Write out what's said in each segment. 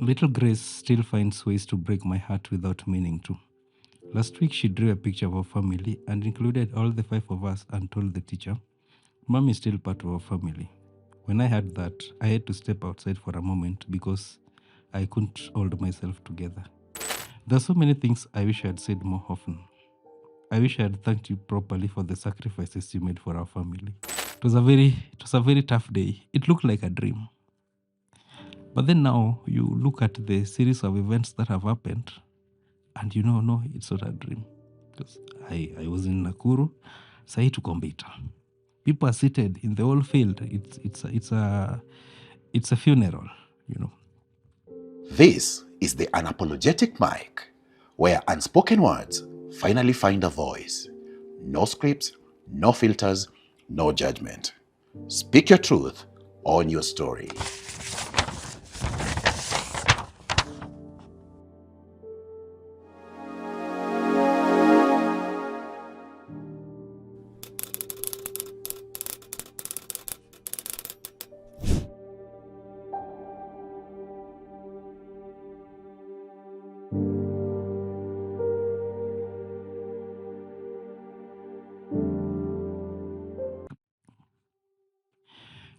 Little Grace still finds ways to break my heart without meaning to. Last week, she drew a picture of our family and included all the five of us and told the teacher, Mom is still part of our family. When I heard that, I had to step outside for a moment because I couldn't hold myself together. There are so many things I wish I had said more often. I wish I had thanked you properly for the sacrifices you made for our family. It was a very tough day. It looked like a dream. But then now you look at the series of events that have happened, and no, it's not a dream. Because I was in Nakuru, Sai to Kombita. People are seated in the whole field. It's a funeral, you know. This is the Unapologetic mic, where unspoken words finally find a voice. No scripts, no filters, no judgment. Speak your truth, own your story.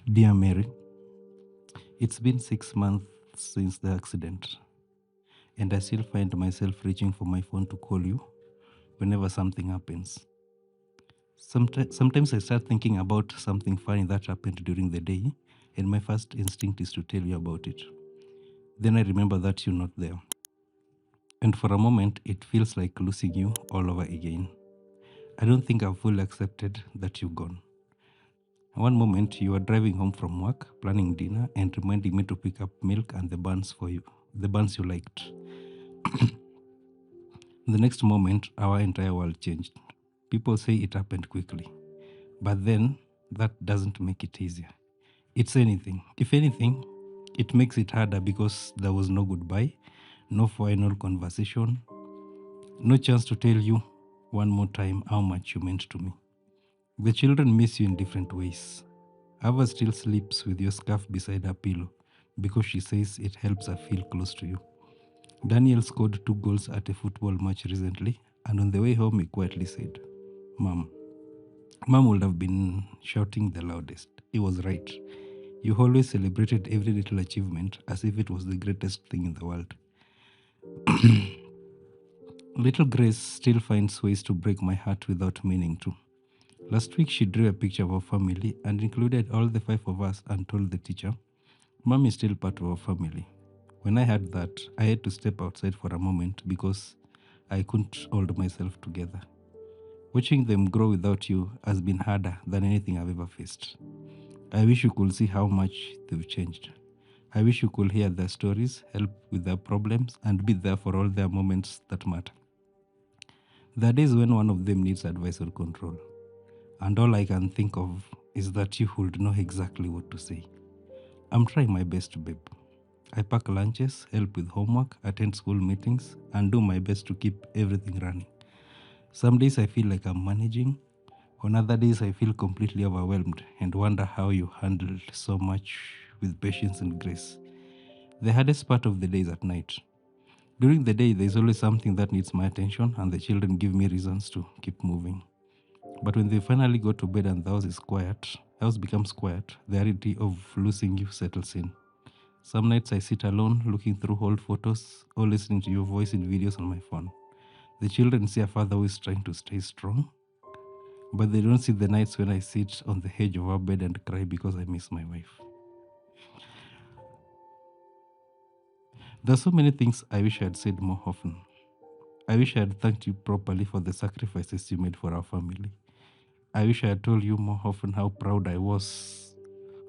Dear Mary, it's been 6 months since the accident, and I still find myself reaching for my phone to call you whenever something happens. Sometimes I start thinking about something funny that happened during the day, and my first instinct is to tell you about it. Then I remember that you're not there. And for a moment, it feels like losing you all over again. I don't think I've fully accepted that you're gone. One moment, you are driving home from work, planning dinner, and reminding me to pick up milk and the buns for you, the buns you liked. The next moment, our entire world changed. People say it happened quickly, but then that doesn't make it easier. It's anything. If anything, it makes it harder because there was no goodbye, no final conversation, no chance to tell you one more time how much you meant to me. The children miss you in different ways. Ava still sleeps with your scarf beside her pillow because she says it helps her feel close to you. Daniel scored 2 goals at a football match recently, and on the way home, he quietly said, Mom. Mom would have been shouting the loudest. He was right. You always celebrated every little achievement as if it was the greatest thing in the world. Little Grace still finds ways to break my heart without meaning to. Last week, she drew a picture of our family and included all the five of us and told the teacher, Mom is still part of our family. When I heard that, I had to step outside for a moment because I couldn't hold myself together. Watching them grow without you has been harder than anything I've ever faced. I wish you could see how much they've changed. I wish you could hear their stories, help with their problems, and be there for all their moments that matter. There are days when one of them needs advice or control, and all I can think of is that you would know exactly what to say. I'm trying my best, babe. I pack lunches, help with homework, attend school meetings, and do my best to keep everything running. Some days I feel like I'm managing. On other days, I feel completely overwhelmed and wonder how you handled so much with patience and grace. The hardest part of the day is at night. During the day, there's always something that needs my attention, and the children give me reasons to keep moving. But when they finally go to bed and the house becomes quiet, the reality of losing you settles in. Some nights I sit alone, looking through old photos or listening to your voice in videos on my phone. The children see a father who is trying to stay strong, but they don't see the nights when I sit on the edge of our bed and cry because I miss my wife. There are so many things I wish I had said more often. I wish I had thanked you properly for the sacrifices you made for our family. I wish I had told you more often how proud I was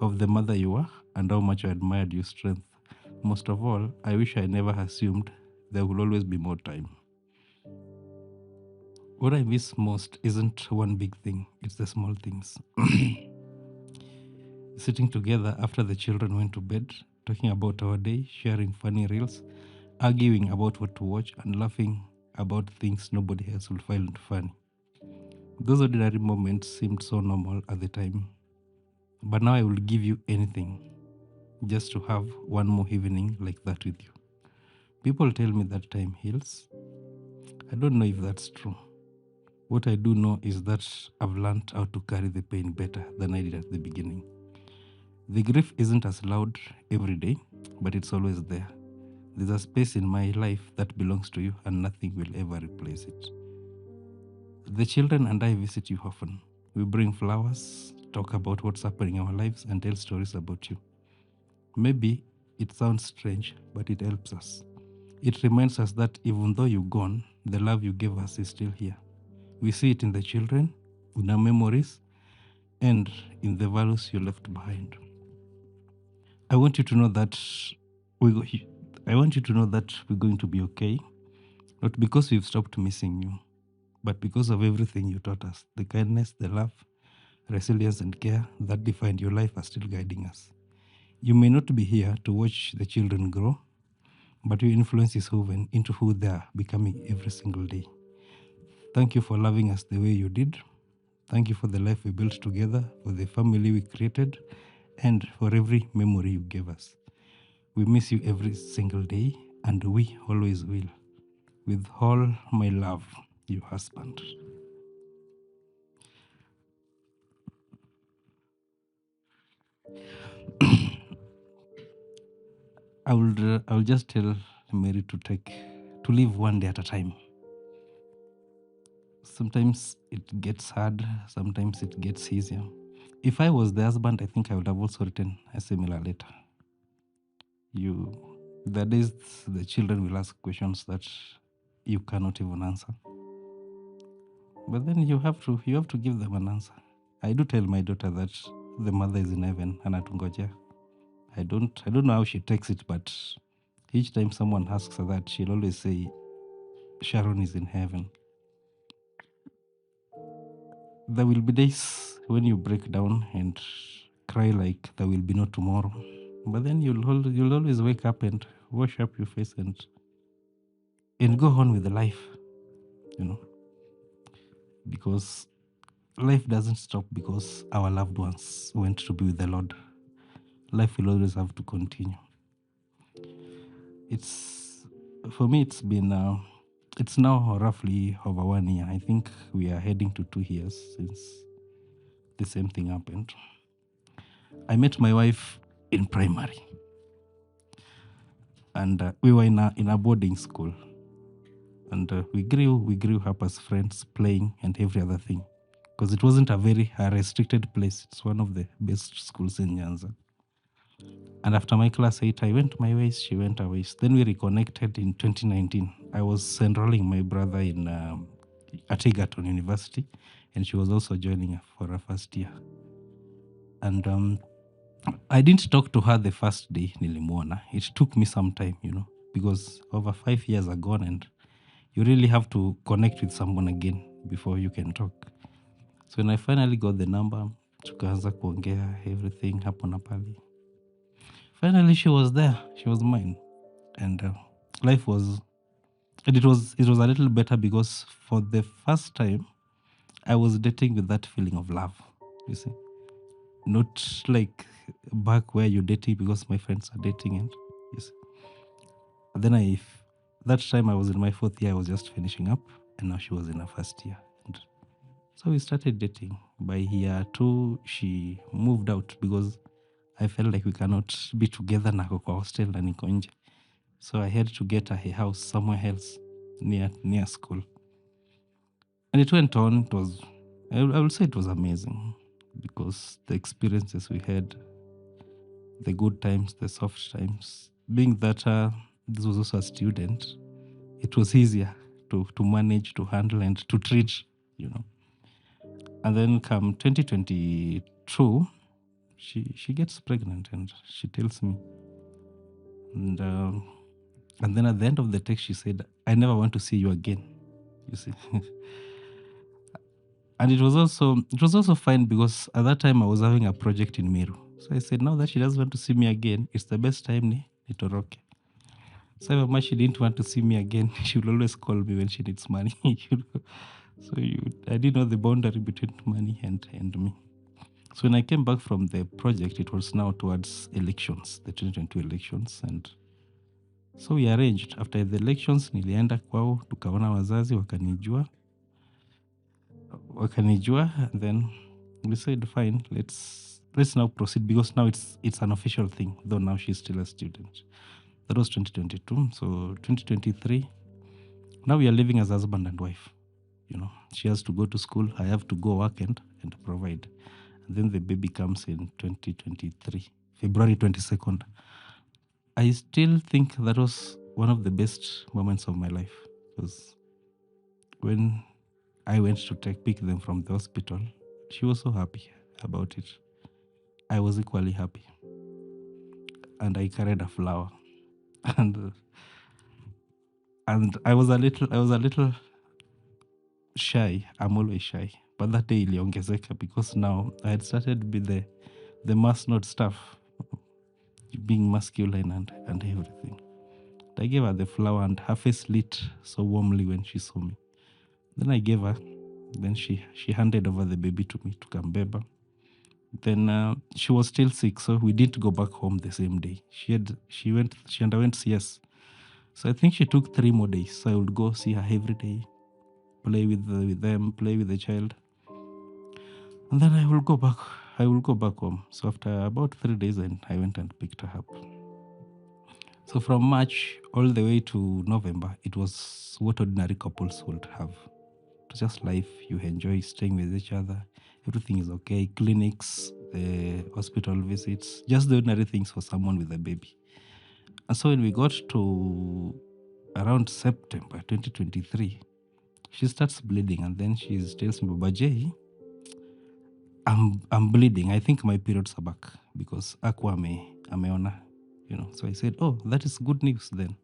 of the mother you were and how much I admired your strength. Most of all, I wish I never assumed there will always be more time. What I miss most isn't one big thing, it's the small things. Sitting together after the children went to bed, talking about our day, sharing funny reels, arguing about what to watch, and laughing about things nobody else will find funny. Those ordinary moments seemed so normal at the time, but now I will give you anything. just to have one more evening like that with you. People tell me that time heals. I don't know if that's true. What I do know is that I've learned how to carry the pain better than I did at the beginning. The grief isn't as loud every day, but it's always there. There's a space in my life that belongs to you, and nothing will ever replace it. The children and I visit you often. We bring flowers, talk about what's happening in our lives, and tell stories about you. Maybe it sounds strange, but it helps us. It reminds us that even though you're gone, the love you gave us is still here. We see it in the children, in our memories, and in the values you left behind. I want you to know that we're going to be okay, not because we've stopped missing you, but because of everything you taught us. The kindness, the love, resilience, and care that defined your life are still guiding us. You may not be here to watch the children grow, but your influence is woven into who they are becoming every single day. Thank you for loving us the way you did. Thank you for the life we built together, for the family we created, and for every memory you gave us. We miss you every single day, and we always will. With all my love, your husband. I will just tell Mary to live one day at a time. Sometimes it gets hard, sometimes it gets easier. If I was the husband, I think I would have also written a similar letter. The days the children will ask questions that you cannot even answer, but then you have to give them an answer. I do tell my daughter that the mother is in heaven and atungoja. I don't know how she takes it, but each time someone asks her that, she'll always say Sharon is in heaven. There will be days when you break down and cry like there will be no tomorrow, but then you'll always wake up and wash up your face and go on with the life, because life doesn't stop because our loved ones went to be with the Lord. Life will always have to continue. For me, it's now roughly over 1 year. I think we are heading to 2 years since the same thing happened. I met my wife in primary, and we were in a boarding school, and we grew up as friends, playing and every other thing, because it wasn't a very restricted place. It's one of the best schools in Nyanza. And after my class 8, I went my ways, she went her ways. Then we reconnected in 2019. I was enrolling my brother at Egerton University, and she was also joining for her first year. And I didn't talk to her the first day nilimwona. It took me some time, because over 5 years are gone, and you really have to connect with someone again before you can talk. So when I finally got the number, tukaanza kuongea everything hapo na pale. Finally, she was there. She was mine, and life was. And it was a little better because for the first time, I was dating with that feeling of love. You see, not like back where you're dating because my friends are dating, and you see. Then that time I was in my 4th year. I was just finishing up, and now she was in her 1st year. And so we started dating. By year 2, she moved out because I felt like we cannot be together na kwa hostel na niko nje. So I had to get her a house somewhere else near school. And it went on. I will say it was amazing because the experiences we had, the good times, the soft times, being that this was also a student, it was easier to manage, to handle, and to treat, And then come 2022, she gets pregnant and she tells me. And then at the end of the text, she said, I never want to see you again, you see. And it was also fine because at that time I was having a project in Meru. So I said, now that she doesn't want to see me again, it's the best time nitoroke. So if much she didn't want to see me again, she will always call me when she needs money. So I didn't know the boundary between money and me. So when I came back from the project, it was now towards elections, the 2022 elections. And so we arranged, after the elections, nilienda kwao, tukaona wazazi, wakanijua. And then we said, fine, let's now proceed, because now it's an official thing, though now she's still a student. That was 2022. So 2023, now we are living as husband and wife. She has to go to school, I have to go work and provide. And then the baby comes in 2023, February 22nd. I still think that was one of the best moments of my life, because when I went to pick them from the hospital, she was so happy about it. I was equally happy. And I carried a flower. And I was a little shy. I'm always shy. But that day iliongezeka, because now I had started with the must not stuff, being masculine and everything. I gave her the flower, and her face lit so warmly when she saw me. Then I gave her. Then she handed over the baby to me to kambeba. Then she was still sick, so we didn't go back home the same day. She underwent CS. So I think she took 3 more days. So I would go see her every day, play with them, play with the child. And then I will go back home. So after about 3 days, then I went and picked her up. So from March all the way to November, it was what ordinary couples would have. It was just life. You enjoy staying with each other. Everything is okay. Clinics, hospital visits, just the ordinary things for someone with a baby. And so when we got to around September 2023, she starts bleeding, and then she tells me, Baba J, I'm bleeding. I think my periods are back, because akwa ameona, So I said, oh, that is good news then.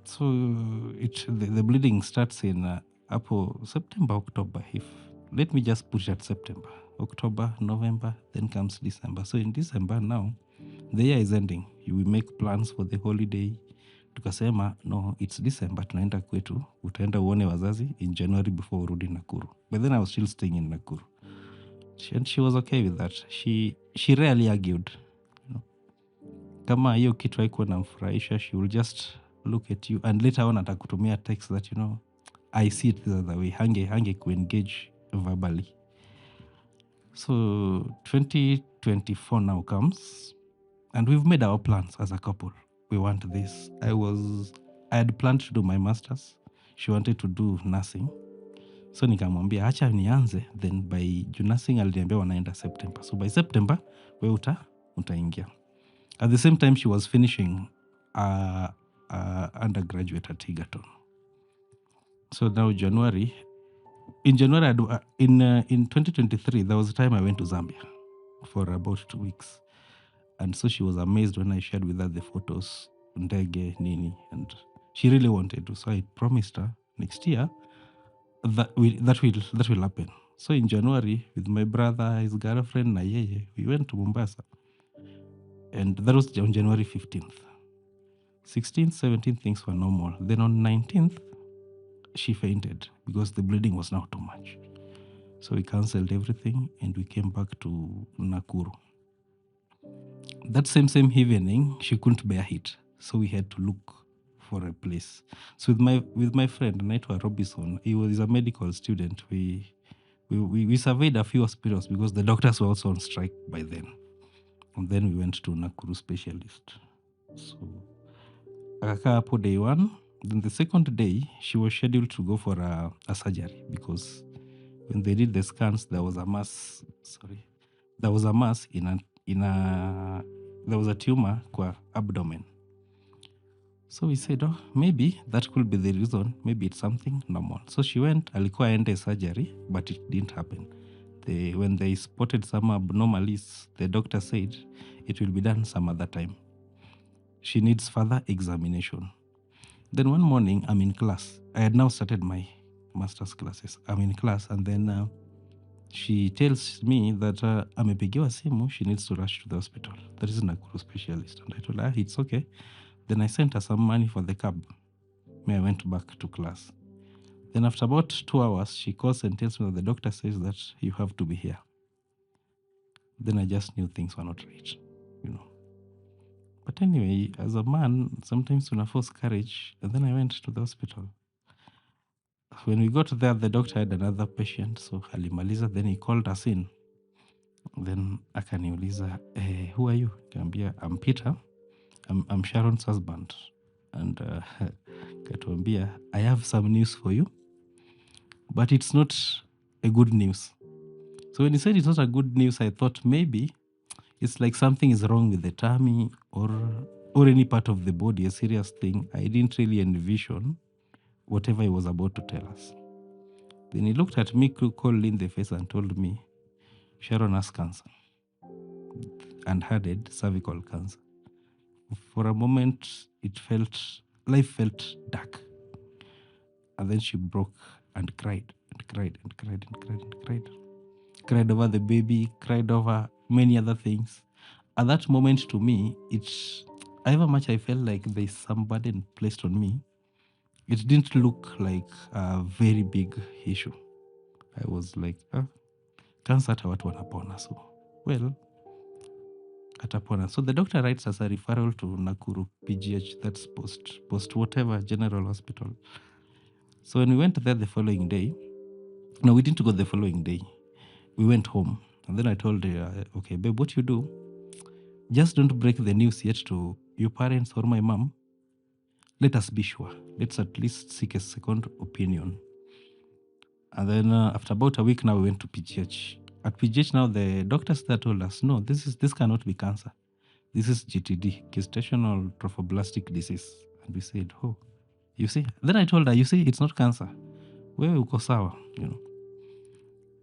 So the bleeding starts in September, October. Let me just push at September, October, November, then comes December. So in December now, the year is ending. We make plans for the holiday. Tukasema, no, it's December, tunaenda kwetu, utaenda uone wazazi in January before urudi Nakuru. But then I was still staying in Nakuru. And she was okay with that. She rarely argued. Kama hiyo kitu haikuwa namfurahisha, she will just look at you, and later on atakutumia text that, I see it this other way. Hange kuengage verbally. So 2024 now comes, and we've made our plans as a couple. We want this. I had planned to do my masters. She wanted to do nursing. So nikamwambia acha nianze, then by nursing aliniambia wanaenda September. So by September we utaingia. At the same time, she was finishing undergraduate at Egerton. So now in January, in 2023, there was a time I went to Zambia for about 2 weeks. And so she was amazed when I shared with her the photos, ndege, nini, and she really wanted to. So I promised her next year that will happen. So in January, with my brother, his girlfriend, na yeye, we went to Mombasa. And that was on January 15th. 16th, 17th, things were normal. Then on 19th, she fainted because the bleeding was now too much. So we cancelled everything and we came back to Nakuru. That same evening, she couldn't bear it. So we had to look for a place. So with my friend, Naitwa Robinson, he was a medical student. We surveyed a few hospitals because the doctors were also on strike by then. And then we went to Nakuru specialist. So akakaa hapo day 1. Then the second day, she was scheduled to go for a surgery, because when they did the scans, there was a mass there was a tumor kwa abdomen. So we said, oh, maybe that could be the reason. Maybe it's something normal. So she went, alikuwa ende surgery, but it didn't happen. When they spotted some abnormalities, the doctor said it will be done some other time. She needs further examination. Then one morning, I'm in class. I had now started my master's classes. I'm in class, and then she tells me that amepigiwa simu, she needs to rush to the hospital. That is Nakuru specialist. And I told her, it's okay. Then I sent her some money for the cab. I went back to class. Then after about 2 hours, she calls and tells me that the doctor says that you have to be here. Then I just knew things were not right, you know. But anyway, as a man, sometimes you force courage. And then I went to the hospital. When we got there, the doctor had another patient, so alimaliza. Then he called us in. Then akaniuliza, who are you? Kaambia, I'm Peter. I'm Sharon's husband. And katuambia, I have some news for you, but it's not a good news. So when he said it's not a good news, I thought maybe it's like something is wrong with the tummy or any part of the body, a serious thing. I didn't really envision whatever he was about to tell us. Then he looked at me coldly in the face and told me, Sharon has cancer and had cervical cancer. For a moment, life felt dark. And then she broke and cried and cried and cried and cried and cried. Cried over the baby, cried over many other things. At that moment, to me, however much I felt like there's some burden placed on me, it didn't look like a very big issue. I was like, cancer hata watu wanapona. So, well, atapona. So the doctor writes us a referral to Nakuru PGH, that's post whatever general hospital. So when we went there the following day, no, we didn't go the following day. We went home. And then I told her, okay, babe, what you do, just don't break the news yet to your parents or my mom. Let us be sure. Let's at least seek a second opinion. And then after about a week now, we went to PGH. At PGH now, the doctors there told us, no, this cannot be cancer. This is GTD, gestational trophoblastic disease. And we said, oh, you see? Then I told her, you see, it's not cancer. Wewe uko sawa, you know.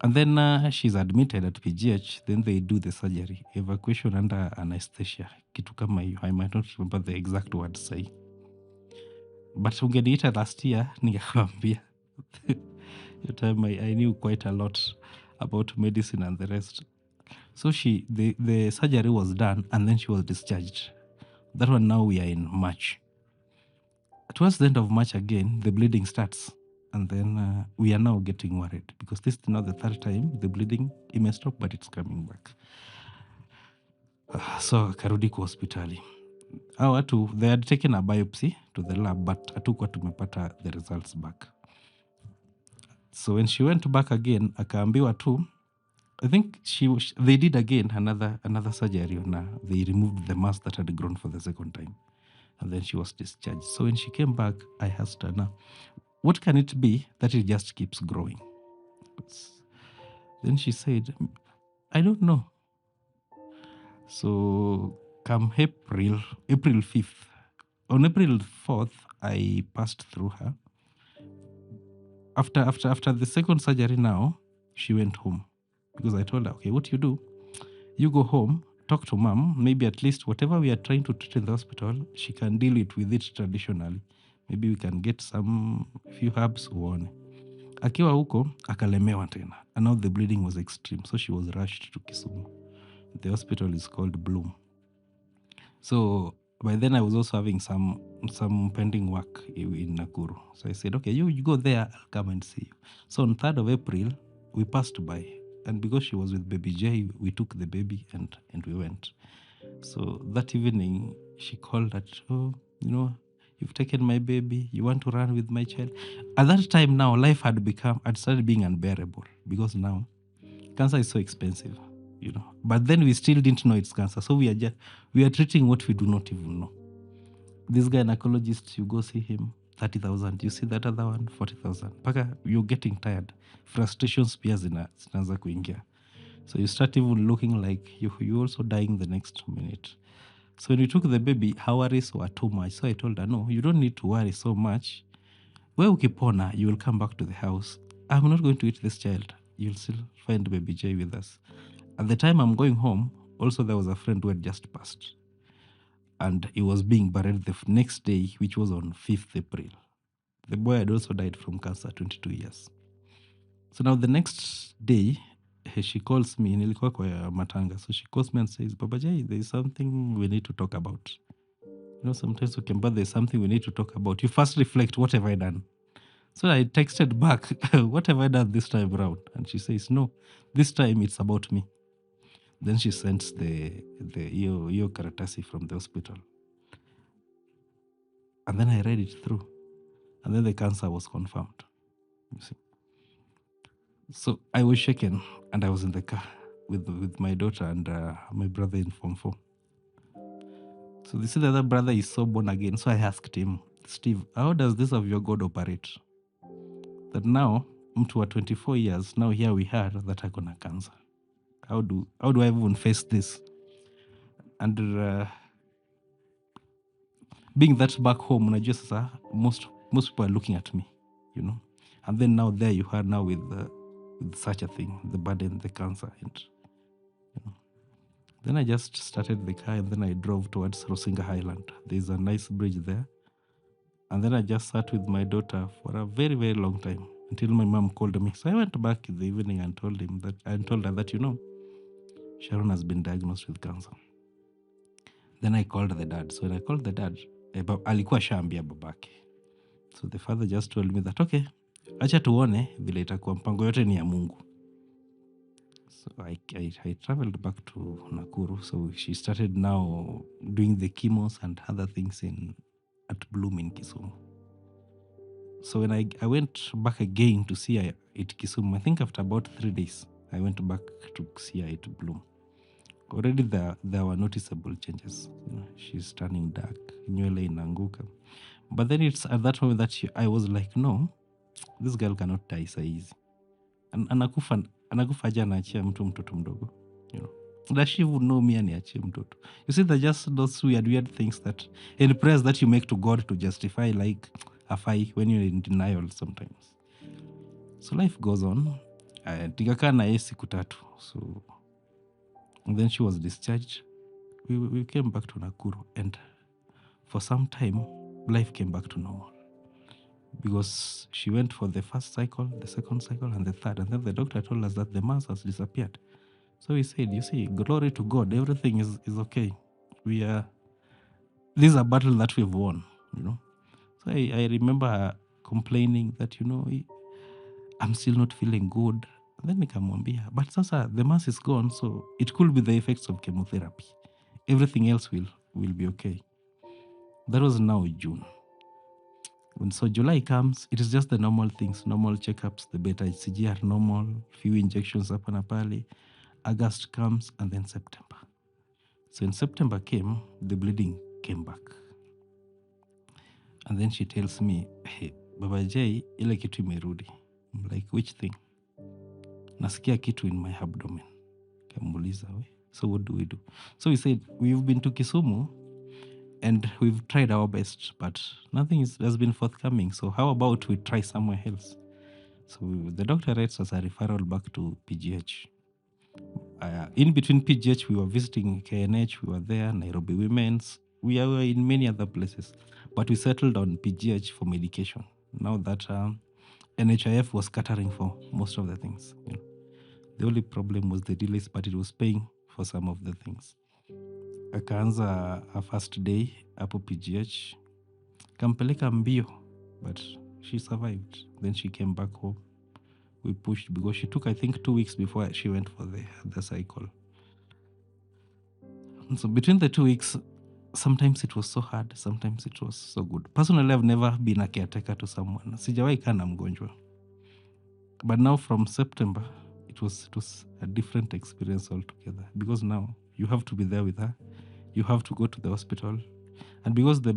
And then she's admitted at PGH. Then they do the surgery, evacuation under anesthesia. Kitu kama hiyo. I might not remember the exact word say. But ungeniita last year, ningekwambia. Your time I knew quite a lot about medicine and the rest. So the surgery was done and then she was discharged. That one now we are in March. Towards the end of March again, the bleeding starts. And then we are now getting worried because this is now the third time the bleeding, it may stop, but it's coming back. So karudi kwa hospitali. They had taken a biopsy to the lab, but hatukuwa tumepata the results back. So when she went back again, akaambiwa tu, I think they did again another surgery on her. They removed the mass that had grown for the second time. And then she was discharged. So when she came back, I asked her, now, what can it be that it just keeps growing? Then she said, I don't know. So come April 5th, on April 4th, I passed through her. After the second surgery now, she went home. Because I told her, okay, what you do, you go home, talk to mom, maybe at least whatever we are trying to treat in the hospital, she can deal with it traditionally. Maybe we can get some few herbs uone. Akiwa huko, akalemewa tena. And now the bleeding was extreme. So she was rushed to Kisumu. The hospital is called Bloom. So by then I was also having some pending work in Nakuru. So I said, okay, you go there, I'll come and see you. So on 3rd of April, we passed by. And because she was with baby J, we took the baby and we went. So that evening, she called that, oh, you've taken my baby. You want to run with my child. At that time now, life had started being unbearable because now cancer is so expensive, But then we still didn't know it's cancer. So we are treating what we do not even know. This gynecologist, you go see him, 30,000. You see that other one, 40,000. Paka, you're getting tired. Frustrations pia zinaanza kuingia. So you start even looking like you're also dying the next minute. So when we took the baby, our worries were too much. So I told her, no, you don't need to worry so much. Where ukipona, you will come back to the house. I'm not going to eat this child. You'll still find baby J with us. At the time I'm going home, also there was a friend who had just passed. And he was being buried the next day, which was on 5th April. The boy had also died from cancer, 22 years. So now the next day, she calls me, nilikuwa kwa matanga. So she calls me and says, Baba Jai, there is something we need to talk about. Sometimes there's something we need to talk about. You first reflect, what have I done? So I texted back, what have I done this time around? And she says, no, this time it's about me. Then she sends the your karatasi from the hospital. And then I read it through. And then the cancer was confirmed. You see. So I was shaken, and I was in the car with my daughter and my brother in Form 4. So this other brother is so born again. So I asked him, Steve, how does this of your God operate? That now, mtu wa 24 years, now here we are that are gonna cancer. How do I even face this? And being that back home, unajua sasa, most people are looking at me, you know. And then now there you are now with such a thing, the burden, the cancer, and you know. Then I just started the car and then I drove towards Rosinga Highland. There's a nice bridge there. And then I just sat with my daughter for a very, very long time until my mom called me. So I went back in the evening and told her that, you know, Sharon has been diagnosed with cancer. Then I called the dad. So when I called the dad, alikuwa shaambia babake. So the father just told me that, okay, acha tuone vile itakuwa, mpango yote ni ya Mungu. So I traveled back to Nakuru. So she started now doing the chemos and other things at Bloom in Kisumu. So when I went back again to see her at Kisumu, I think after about 3 days, I went back to see her at Bloom. Already there were noticeable changes. You know, she's turning dark, nywele inaanguka. But then it's at that moment that I was like, no, this girl cannot die so easy. Anakufa aje anaachia mtoto mdogo, you know. Does she would know me aniachie mtoto? You see, they're just those weird things that in prayers that you make to God to justify like a fight when you're in denial sometimes. So life goes on. Tikakaa na yeye siku 3. So and then she was discharged. We came back to Nakuru, and for some time life came back to normal. Because she went for the first cycle, the second cycle, and the third. And then the doctor told us that the mass has disappeared. So we said, you see, glory to God, everything is okay. This is a battle that we've won, you know. So I remember her complaining that, you know, I'm still not feeling good. And then nikamwambia, but sasa the mass is gone, so it could be the effects of chemotherapy. Everything else will be okay. That was now June. When so July comes, it is just the normal things, normal checkups, the beta HCG are normal, few injections hapa na pale. August comes, and then September. So when September came, the bleeding came back. And then she tells me, hey, Baba J, ile kitu imerudi. I'm like, which thing? Nasikia kitu in my abdomen. Kamuuliza, so what do we do? So we said, we've been to Kisumu, and we've tried our best, but nothing has been forthcoming. So how about we try somewhere else? So the doctor writes us a referral back to PGH. In between PGH, we were visiting KNH, we were there, Nairobi Women's, we were in many other places, but we settled on PGH for medication. Now that NHIF was catering for most of the things. You know. The only problem was the delays, but it was paying for some of the things. Akaanza a first day hapo PGH, kampeleka mbio, but she survived. Then she came back home. We pushed because she took, I think, 2 weeks before she went for the cycle. And so between the 2 weeks, sometimes it was so hard, sometimes it was so good. Personally, I've never been a caretaker to someone. Sijawahi kaa na mgonjwa. But now from September, it was a different experience altogether, because now you have to be there with her. You have to go to the hospital. And because the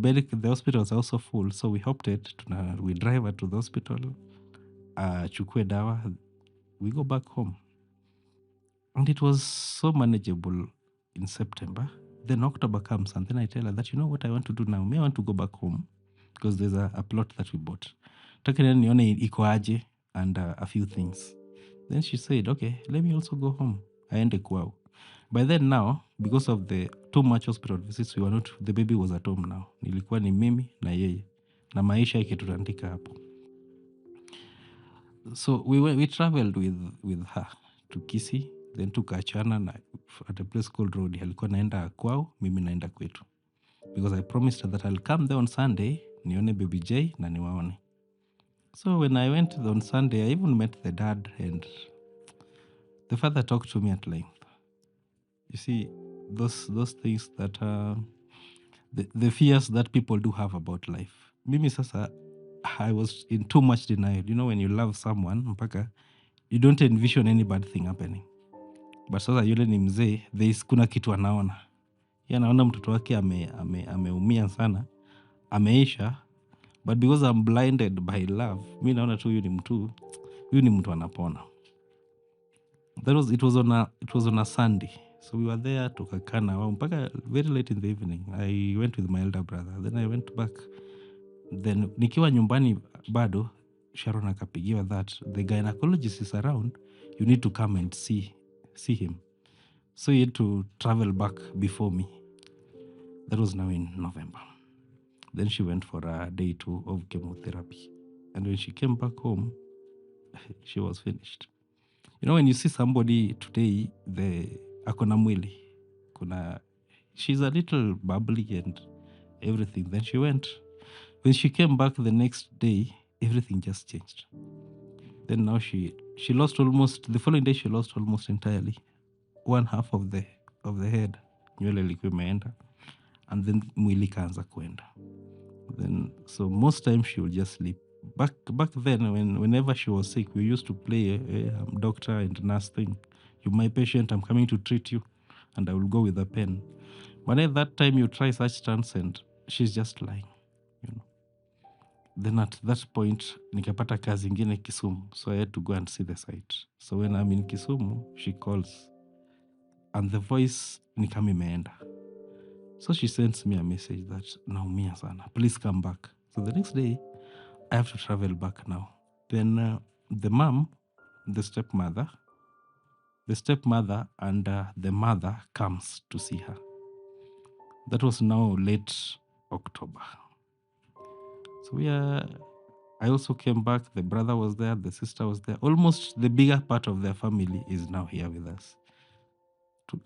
hospitals are also full, so we opted we drive her to the hospital, chukue dawa, we go back home. And it was so manageable in September. Then October comes, and then I tell her that, you know what I want to do now? I want to go back home because there's a plot that we bought. Taka nione iko aje and a few things. Then she said, okay, let me also go home. Aende kwao. By then now, because of the too much hospital visits, the baby was at home now. Nilikuwa ni mimi na yeye. Na maisha ikitutandika hapo. So we traveled with her to Kisii, then tukaachana na at a place called Road. Alikuwa naenda kwao, mimi naenda kwetu. Because I promised her that I'll come there on Sunday, nione baby J na niwaone. So when I went on Sunday, I even met the dad, and the father talked to me at length. You see, those things that the fears that people do have about life. Mimi sasa, I was in too much denial. You know, when you love someone mpaka you don't envision any bad thing happening. But sasa yule ni mzee, kuna kitu anaona. Yeye anaona mtoto wake ameumia sana, ameisha, but because I'm blinded by love, mi naona tu huyu ni mtu anapona. It was on a Sunday. So we were there tukakaa na wao mpaka very late in the evening. I went with my elder brother. Then I went back. Then nikiwa nyumbani bado, Sharon akapigiwa that the gynecologist is around. You need to come and see him. So he had to travel back before me. That was now in November. Then she went for a day 2 of chemotherapy. And when she came back home, she was finished. You know, when you see somebody today, akona mwili, she's a little bubbly and everything. Then she went. When she came back the next day, everything just changed. Then now she lost almost, the following day she lost almost entirely one half of the head. Nywele ilikuwa imeenda, and then mwili kaanza kuenda. Then so most times she would just sleep. Back then, whenever she was sick, we used to play a doctor and nurse thing. You my patient, I'm coming to treat you, and I will go with a pen. But at that time, you try such stunts and she's just lying, you know. Then at that point, nikapata kazi ingine Kisumu, so I had to go and see the site. So when I'm in Kisumu, she calls, and the voice ni kama imeenda. So she sends me a message that naumia sana, please come back. So the next day, I have to travel back now. Then the mom, the stepmother and the mother comes to see her. That was now late October. So I also came back. The brother was there, the sister was there. Almost the bigger part of their family is now here with us.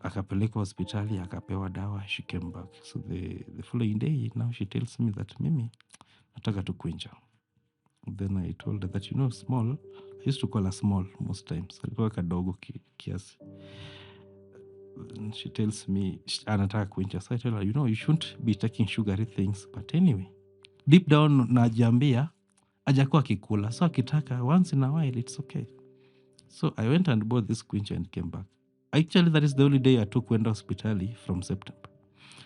Akapeleka hospitali, akapewa dawa, she came back. So the following day, now she tells me that, Mimi, nataka tu kuinja. Then I told her that, small, I used to call her small most times. Alikuwa kadogo kiasi. And she tells me, anataka kuinja. So I tell her, you shouldn't be taking sugary things. But anyway, deep down najiambia, hajakuwa akikula. So akitaka, once in a while, it's okay. So I went and bought this quincha and came back. Actually, that is the only day I took kwenda hospitali from September.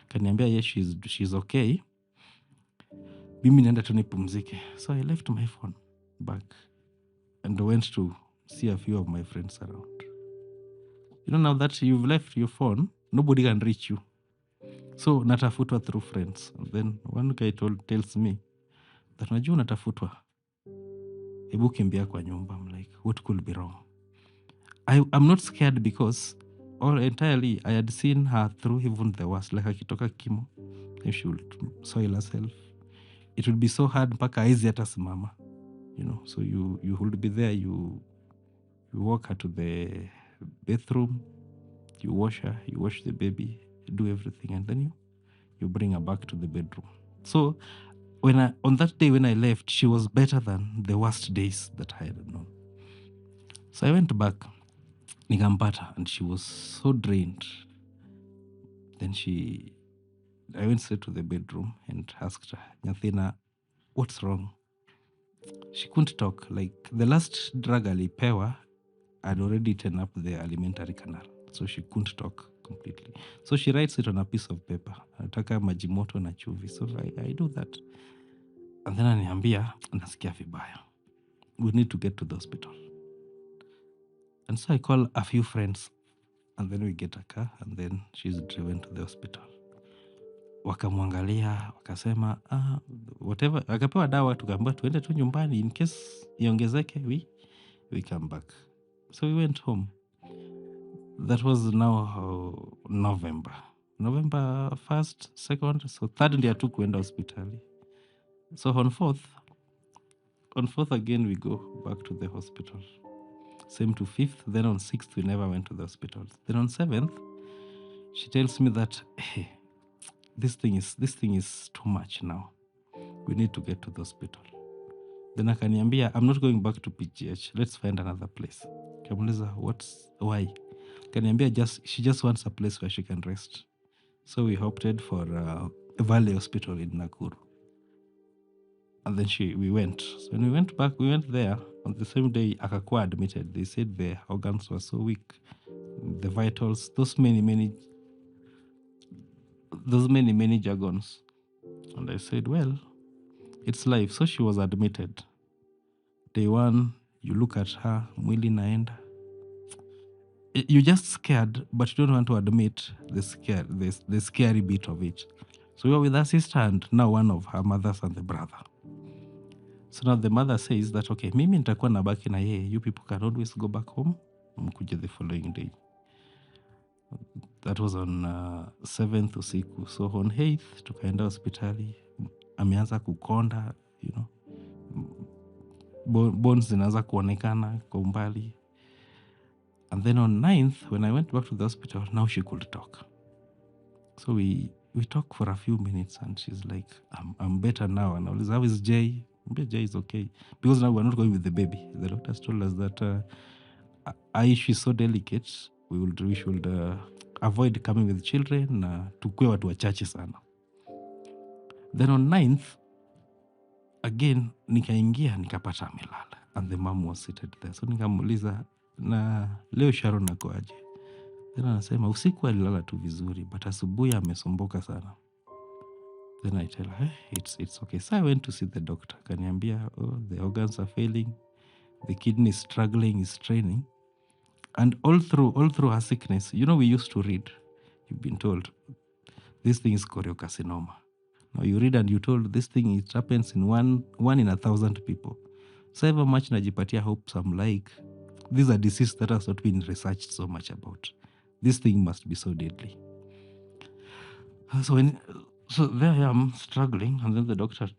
Kaniambia, yes, she's okay. Mimi naenda tu nipumzike. So I left my phone back and went to see a few of my friends around. Now that you've left your phone, nobody can reach you. So natafutwa through friends. And then one guy tells me that najua natafutwa, hebu kimbia kwa nyumba. I'm like, what could be wrong? I'm not scared because entirely I had seen her through even the worst. Like akitoka kimo, if she would soil herself, it would be so hard mpaka haizi hata simama. So you would be there, you walk her to the bathroom, you wash her, you wash the baby, do everything, and then you bring her back to the bedroom. So on that day when I left, she was better than the worst days that I had known. So I went back, nikampata, and she was so drained. Then I went straight to the bedroom and asked her, Nyathina, what's wrong? She couldn't talk. Like the last drug alipewa had already eaten up the alimentary canal. So she couldn't talk completely. So she writes it on a piece of paper. Nataka maji moto na chumvi. So I do that. And then ananiambia, nasikia vibaya. We need to get to the hospital. And so I call a few friends. And then we get a car. And then she's driven to the hospital. Wakamwangalia, wakasema, whatever. Akapewa dawa, tukaambiwa tuende tu nyumbani. In case iongezeke, we come back. So we went home. That was now November 1st, 2nd, so 3rd ndio tu kuenda hospitali. So on 4th again we go back to the hospital. Same to 5th, then on 6th we never went to the hospital. Then on 7th, she tells me that, hey, this thing is too much now. We need to get to the hospital. Then akaniambia, I'm not going back to PGH, let's find another place. Kamuliza, why? Kaniambia she just wants a place where she can rest. So we opted for Valley Hospital in Nakuru. And then we went. So when we went back, we went there on the same day akakuwa admitted. They said the organs were so weak, the vitals, those many jargons. And I said, well, it's life. So she was admitted. Day one, you look at her, mwili naenda. You're just scared, but you don't want to admit the scary bit of it. So we were with her sister and now one of her mothers and the brother. So now the mother says that, okay, mimi nitakuwa nabaki na yeye. You people can always go back home. Mkuje the following day. That was on 7th usiku. So on 8th, tukaenda hospitali. Ameanza kukonda, you know. Bones zinaanza kuonekana kwa umbali. And then on 9th, when I went back to the hospital, now she could talk. So we talked for a few minutes and she's like, I'm better now. And I was, how is Jay? Jay is okay. Because now we're not going with the baby. The doctors told us that Aish is so delicate, we should avoid coming with children. Tukue watu wachache sana. Then on 9th, again, nikaingia, nikapata amelala. And the mom was seated there. So nikamuuliza, na leo Sharon akoaje? Then anasema, usiku alilala tu vizuri, but asubuhi amesumbuka sana. Then I tell her, it's okay. So I went to see the doctor. Kaniambia, the organs are failing, the kidney is struggling, is straining. And all through her sickness, you know, we used to read. You've been told, this thing is choriocarcinoma. Now you read and you're told this thing, it happens in one in 1,000 people. So ever much najipatia hopes, I'm like, these are diseases that has not been researched so much about. This thing must be so deadly. So there I am struggling, and then the doctor,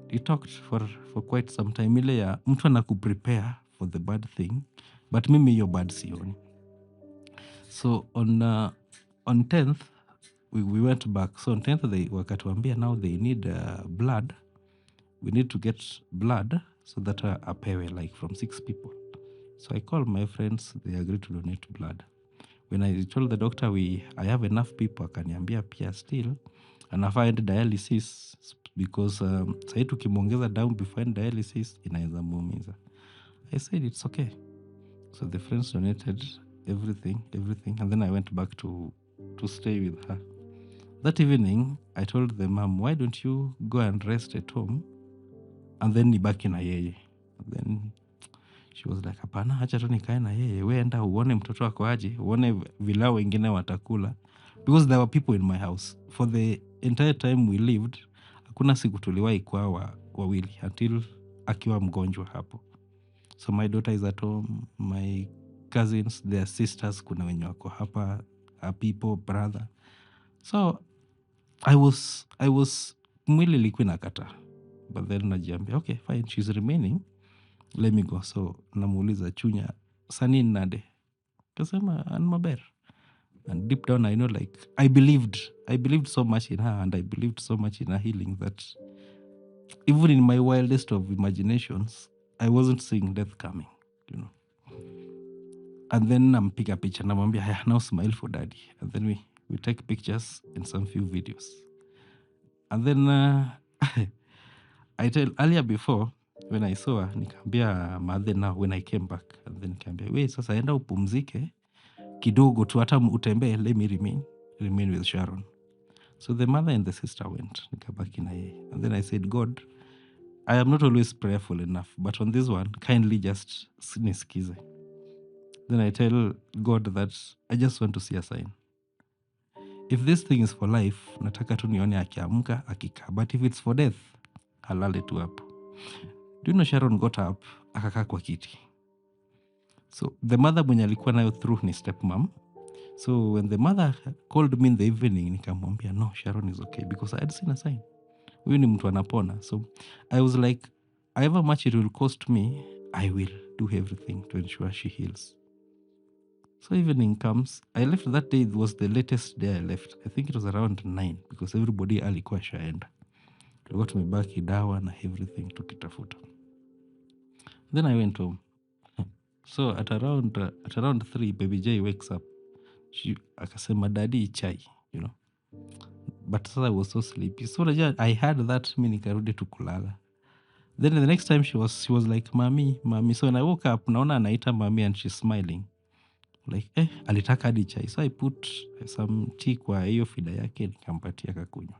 he talked for quite some time. Ile ya mtu anakuprepare for the bad thing, but mimi your bad sioni. So on 10th, we went back. So on 10th, they wakatuambia now they need blood. We need to get blood so that apewe like from 6 people. So I called my friends, they agreed to donate blood. When I told the doctor I have enough people, akaniambia pia still anafaa end dialysis because sahi tukimwongeza down before end dialysis inaweza muumiza. I said it's okay. So the friends donated everything, and then I went back to stay with her. That evening, I told the mom, why don't you go and rest at home and then nibaki na yeye. And then she was like, hapana, acha tu nikae na yeye. We enda uone mtoto wako aje, uone vilao wengine watakula. Because there were people in my house. For the entire time we lived, hakuna siku tuliwahi kuwa wawili until akiwa mgonjwa hapo. So my daughter is at home, my cousins, their sisters, kuna wenye wako hapa, people, brother. So I was mwili ilikuwa inakataa. But then najiambia, okay, fine, she's remaining. Let me go. So namuuliza Chunya, sani nade? Kasema anmaber. And deep down I know, like, I believed so much in her, and I believed so much in her healing that even in my wildest of imaginations, I wasn't seeing death coming, you know. And then nampiga picha, namwambia, now smile for daddy. And then we take pictures and some few videos. And then I tell earlier before, when I saw her, nikaambia mother now when I came back. And then nikaambia, we sasa enda upumzike kidogo tu, hata utembee, let me remain with Sharon. So the mother and the sister went, nikabaki na yeye. And then I said, God, I am not always prayerful enough, but on this one, kindly just nisikize. Then I tell God that I just want to see a sign. If this thing is for life, nataka tu nione akiamka, akika. But if it's for death, halale tu hapo. Do you know Sharon got up, akakaa kwa kiti. So the mother mwenye alikuwa nayo through ni stepmom. So when the mother called me in the evening, nikamwambia, no, Sharon is okay, because I had seen a sign. Huyu ni mtu anapona. So I was like, however much it will cost me, I will do everything to ensure she heals. So evening comes. I left that day. It was the latest day I left. I think it was around 9 because everybody alikuwa shaenda. Tulikuwa tumebaki dawa na everything tukitafuta. Then I went home. So at around 3, baby J wakes up. She akasema daddy chai, you know. But sasa I was so sleepy. So I had that, mi nikarudi tu kulala. Then the next time she was like, mami. So when I woke up, naona anaita mami and she's smiling. Like, alitaka hadi chai. So I put some tea kwa hiyo fida yake, nikampatia kakunywa.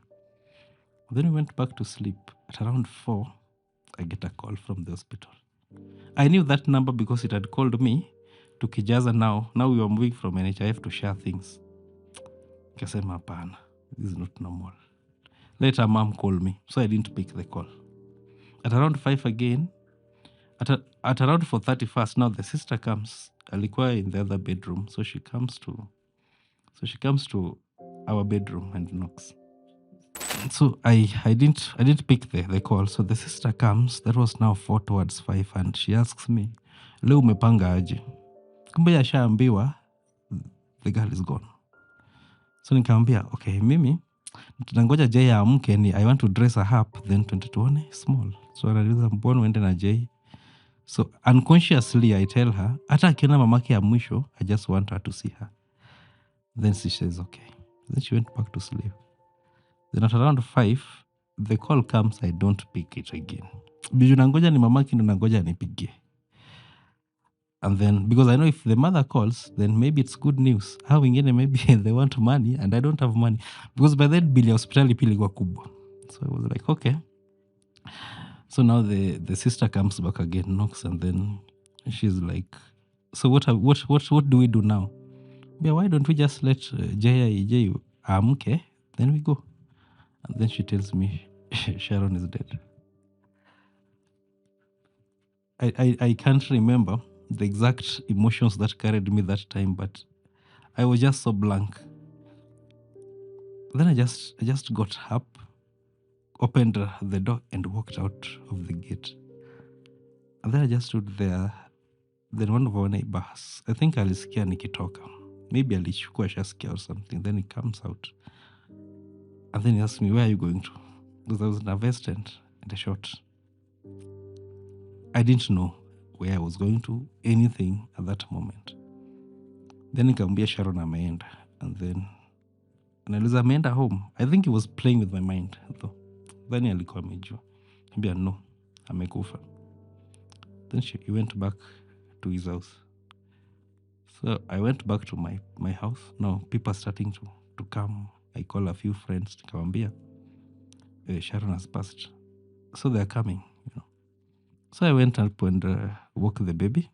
Then we went back to sleep. At around 4, I get a call from the hospital. I knew that number because it had called me to Kijaza now. Now we were moving from NHIF to share things. Kasema hapana, this is not normal. Later mom called me, so I didn't pick the call. At around 5 again, at around 4:31, now the sister comes. Alikuwa in the other bedroom, so she comes to our bedroom and knocks. So I didn't pick the call. So the sister comes. That was now 4 towards 5, and she asks me, leo umepanga aje? Kumbe yashaambiwa the girl is gone. So nikamwambia, okay, mimi tunangoja Jay aamke, ni I want to dress her up, then tuone small. So anauliza mbona uende na Jay? So unconsciously I tell her, hata akiona mamake ya mwisho, I just want her to see her. Then she says okay. Then she went back to sleep. Then at around 5, the call comes, I don't pick it again. Biju nangoja ni mamake ndo nangoja nipigie. And then, because I know if the mother calls, then maybe it's good news. How wengine maybe they want money and I don't have money. Because by then bill ya hospitali pili kwa kubwa. So I was like, okay. So now the sister comes back again, knocks, and then she's like, so what do we do now? Yeah, why don't we just let Jay amke, then we go. And then she tells me Sharon is dead. I can't remember the exact emotions that carried me that time, but I was just so blank. Then I just got up, opened the door and walked out of the gate. And then I just stood there. Then one of our neighbors, I think alisikia nikitoka. Maybe alichukua shaskia or something. Then he comes out. And then he asked me, where are you going to? Because I was in a vest and a short. I didn't know where I was going to, anything at that moment. Then nikamwambia Sharon ameenda. And then anauliza ameenda home. I think he was playing with my mind though. Then alikuwa amejua. Niambia no, amekufa. Then he went back to his house. So I went back to my house. Now people are starting to come. I call a few friends. Nikamwambia Sharon has passed. So they're coming, you know. So I went up and woke the baby.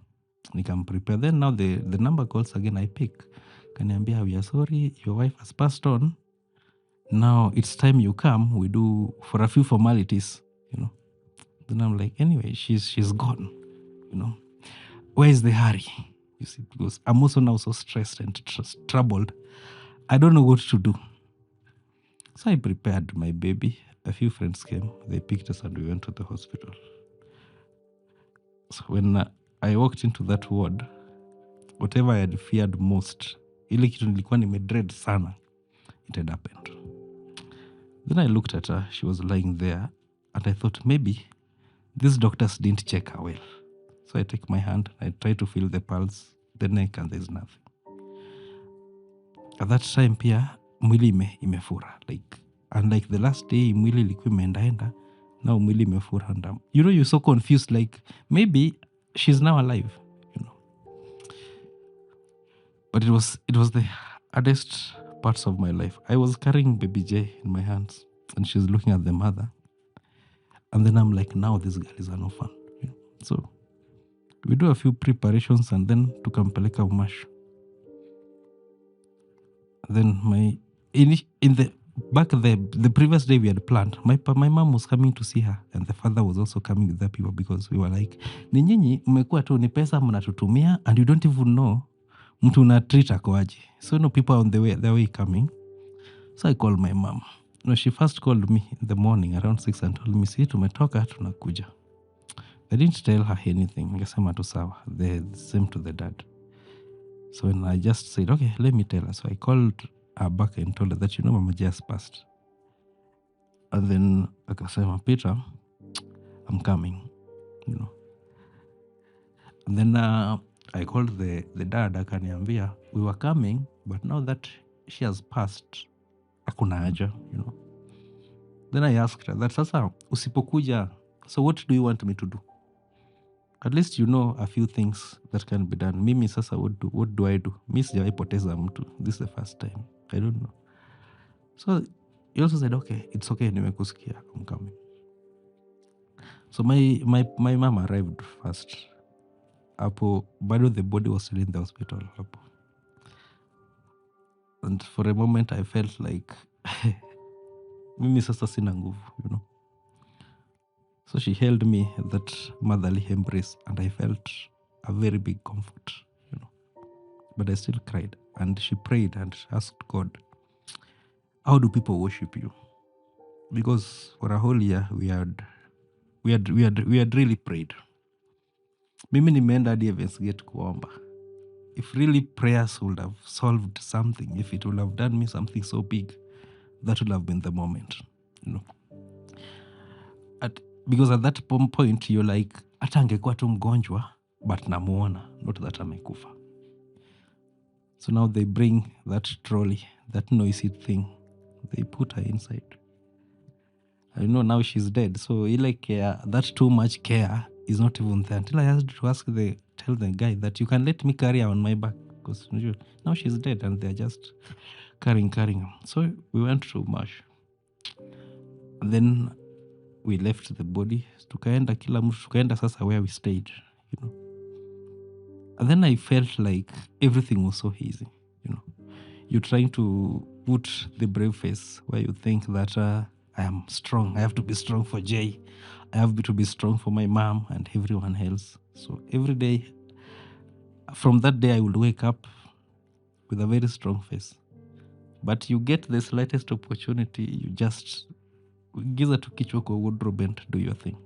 Nikam prepare. Then now the number calls again. I pick. Kaniambia, we are sorry, your wife has passed on. Now it's time you come. We do for a few formalities, you know. Then I'm like, anyway, she's gone, you know. Where is the hurry? You see, because I'm also now so stressed and troubled. I don't know what to do. So I prepared my baby. A few friends came. They picked us and we went to the hospital. So when I walked into that ward, whatever I had feared most, ile kitu nilikuwa nimedread sana, it had happened. Then I looked at her. She was lying there. And I thought maybe these doctors didn't check her well. So I take my hand. I try to feel the pulse, the neck, and there's nothing. At that time pia, mwili imefura. Like, unlike the last day, mwili ilikuwa imeendaenda. Now mwili imefura. And you know, you're so confused. Like, maybe she's now alive, you know. But it was the hardest parts of my life. I was carrying baby J in my hands. And she's looking at the mother. And then I'm like, now this girl is an orphan. You know? So we do a few preparations and then tukampeleka Umash. Then the previous day we had planned, my mom was coming to see her and the father was also coming with the people because we were like, ni nyinyi mmekuwa tu ni pesa mnatutumia and you don't even know mtu una treat akoaje. So no, people are on the way coming. So I called my mom. No, she first called me in the morning around 6 and told me, see, tumetoka tunakuja. I didn't tell her anything. Nikasema tu sawa. The same to the dad. So when I just said, okay, let me tell her. So I called her back and told her that, you know, Mama just passed. And then akasema, Peter, I'm coming, you know. And then I called the dad, akaniambia, we were coming, but now that she has passed, hakuna haja, Then I asked her that sasa usipokuja, so what do you want me to do? At least you know a few things that can be done. Mimi sasa what do I do? Mi sijawahi poteza mtu. This is the first time. I don't know. So he also said, okay, it's okay, nimekusikia, I'm coming. So my mom arrived first. Apo bado the body was still in the hospital. Apo. And for a moment I felt like mimi sasa sina nguvu, So she held me that motherly embrace and I felt a very big comfort. But I still cried, and she prayed and asked God, how do people worship you? Because for a whole year we had really prayed. Mimi nimeenda hadi Heaven's Gate kuomba. If really prayers would have solved something, if it would have done me something so big, that would have been the moment. Because at that point you're like, hata angekuwa tu mgonjwa, but namuona, not that amekufa. So now they bring that trolley, that noisy thing, they put her inside. I know now she's dead. So that too much care is not even there. Until I had to tell the guy that you can let me carry her on my back, because now she's dead and they're just carrying her. So we went to Marsh. And then we left the body. Tukaenda sasa where we stayed. And then I felt like everything was so easy. You're trying to put the brave face where you think that I am strong. I have to be strong for Jay. I have to be strong for my mom and everyone else. So every day, from that day, I would wake up with a very strong face. But you get the slightest opportunity, you just giza tu kichwa kwa wardrobe and do your thing.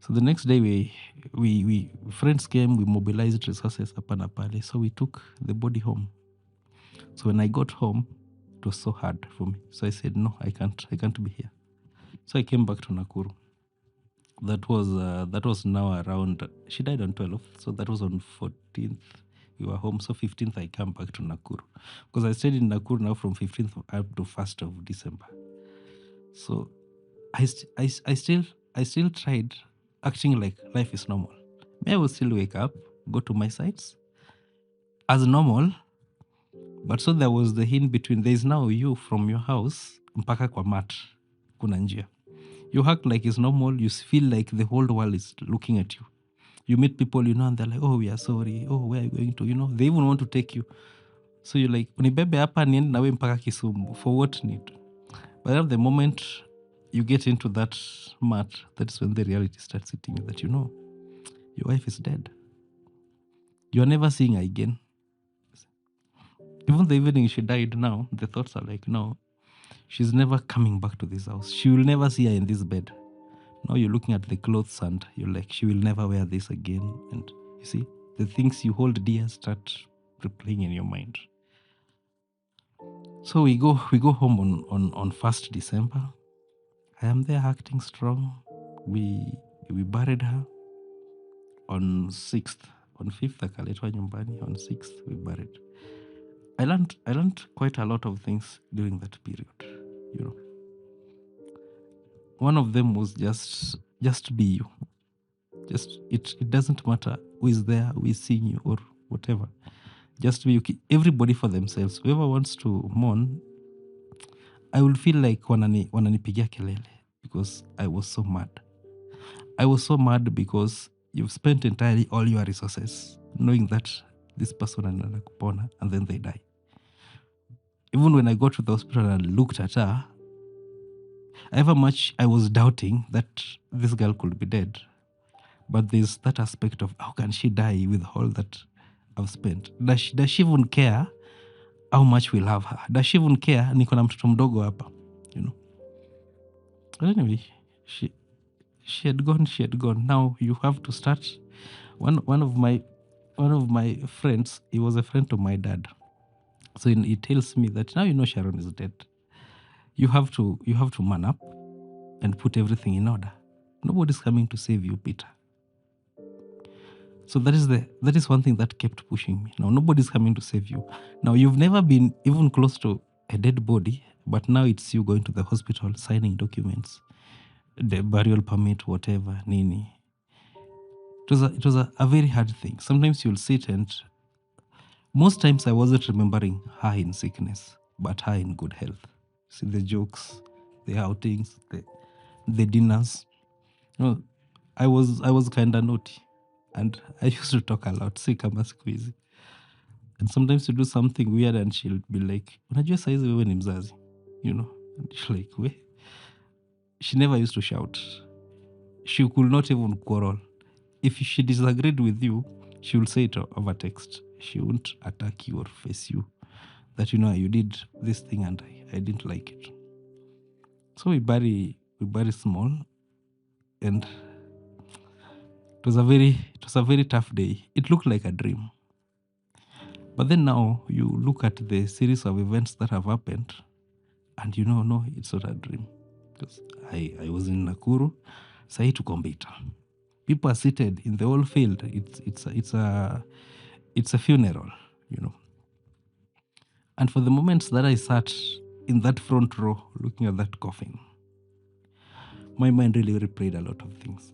So the next day, we friends came, we mobilized resources hapa na pale. So we took the body home. So when I got home, it was so hard for me. So I said, no, I can't be here. So I came back to Nakuru. That was now around, she died on 12th. So that was on 14th. We were home. So 15th, I came back to Nakuru. Because I stayed in Nakuru now from 15th up to 1st of December. So I still tried acting like life is normal. I will still wake up, go to my sites as normal. But so there was the hint between, there is now you from your house mpaka kwa mat kuna njia. You act like it's normal. You feel like the whole world is looking at you. You meet people, and they're like, oh, we are sorry. Oh, where are you going to? They even want to take you. So you're like, unibebe hapa niende nawe mpaka Kisumu. For what need? But at the moment you get into that mat, that's when the reality starts hitting you that your wife is dead. You're never seeing her again. Even the evening she died now, the thoughts are like, no, she's never coming back to this house. She will never see her in this bed. Now you're looking at the clothes and you're like, she will never wear this again. And you see, the things you hold dear start replaying in your mind. So we go home on 1st December. I am there acting strong. We buried her on 6th. On 5th, akaletwa nyumbani. On 6th, we buried. I learned quite a lot of things during that period. One of them was just be you. Just it doesn't matter who is there, who is seeing you or whatever. Just be you. Everybody for themselves. Whoever wants to mourn, I will feel like wananipigia kelele because I was so mad. I was so mad because you've spent entirely all your resources knowing that this person anaenda kupona and then they die. Even when I got to the hospital and looked at her, however much I was doubting that this girl could be dead, but there's that aspect of how can she die with all that I've spent? Does she even care how much we love her? Does she even care niko na mtoto mdogo hapa? But anyway, she had gone. Now you have to start. One of my friends, he was a friend to my dad. So he tells me that now Sharon is dead. You have to man up and put everything in order. Nobody's coming to save you, Peter. So that is one thing that kept pushing me. Now nobody's coming to save you. Now you've never been even close to a dead body, but now it's you going to the hospital, signing documents, the burial permit, whatever, nini. It was a very hard thing. Sometimes you'll sit and most times I wasn't remembering her in sickness, but her in good health. See the jokes, the outings, the dinners. You know, I was kinda naughty. And I used to talk a lot, si kama siku hizi. And sometimes you do something weird and she'll be like, unajua saizi wewe ni mzazi. You know? And she's like, we. She never used to shout. She could not even quarrel. If she disagreed with you, she will say it over text. She won't attack you or face you. That you did this thing and I didn't like it. So we bury small, and it was a very tough day. It looked like a dream. But then now you look at the series of events that have happened, and no, it's not a dream. Because I was in Nakuru, sahi tuko Mbita. People are seated in the whole field. It's a funeral, And for the moments that I sat in that front row looking at that coffin, my mind really replayed a lot of things,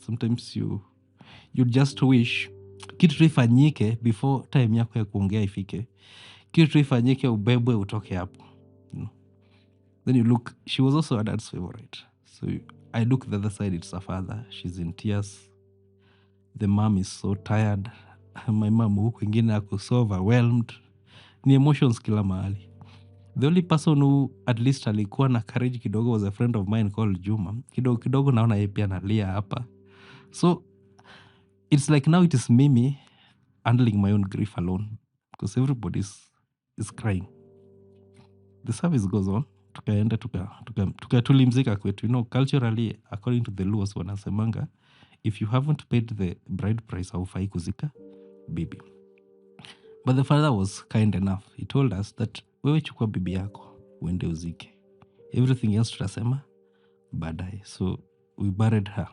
Sometimes you just wish kitu tu ifanyike before time yako ya kuongea ifike. Kitu tu ifanyike ubebwe utoke hapo. Then you look, she was also a dad's favorite. So I look the other side, it's her father. She's in tears. The mom is so tired. My mom huku ingine ako so overwhelmed. Ni emotions kila mahali. The only person who at least alikuwa na courage kidogo was a friend of mine called Juma. Kidogo naona yeye pia analia hapa. So it's like now it is me handling my own grief alone because everybody is crying. The service goes on. Tukaenda tulimzika kwetu. Culturally, according to the laws, wanasemanga, if you haven't paid the bride price, haufai kuzika bibi. But the father was kind enough. He told us that wewe chukua bibi yako uende uzike, everything else tutasema baadaye. So we buried her.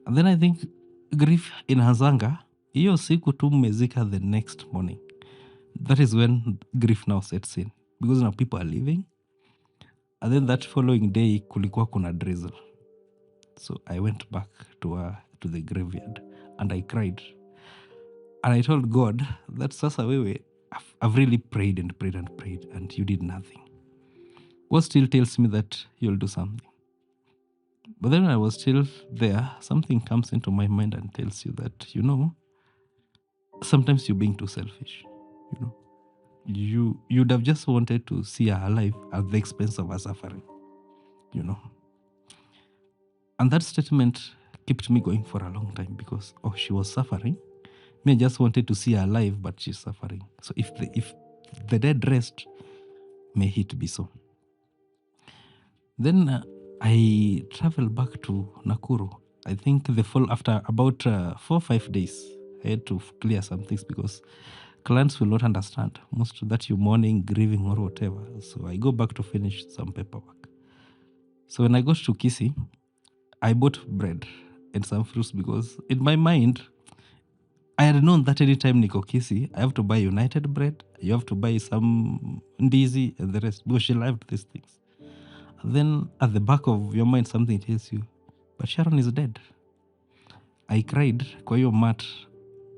And then I think grief inazanga hiyo siku tu mmezika, the next morning, that is when grief now sets in, because now people are leaving. And then that following day kulikuwa kuna drizzle. So I went back to the graveyard and I cried. And I told God that sasa wewe, I've really prayed and prayed and prayed and you did nothing. God still tells me that you'll do something. But then when I was still there, something comes into my mind and tells you that, sometimes you're being too selfish. You'd have just wanted to see her alive at the expense of her suffering. And that statement kept me going for a long time because she was suffering. Me, I just wanted to see her alive, but she's suffering. So if the dead rest, may it be so. Then I traveled back to Nakuru. I think after about 4 or 5 days, I had to clear some things because clients will not understand most of that you're mourning, grieving, or whatever. So I go back to finish some paperwork. So when I got to Kisii, I bought bread and some fruits because in my mind, I had known that anytime niko Kisii, I have to buy United bread, you have to buy some ndizi and the rest because she loved these things. And then at the back of your mind, something tells you, but Sharon is dead. I cried kwa hiyo mat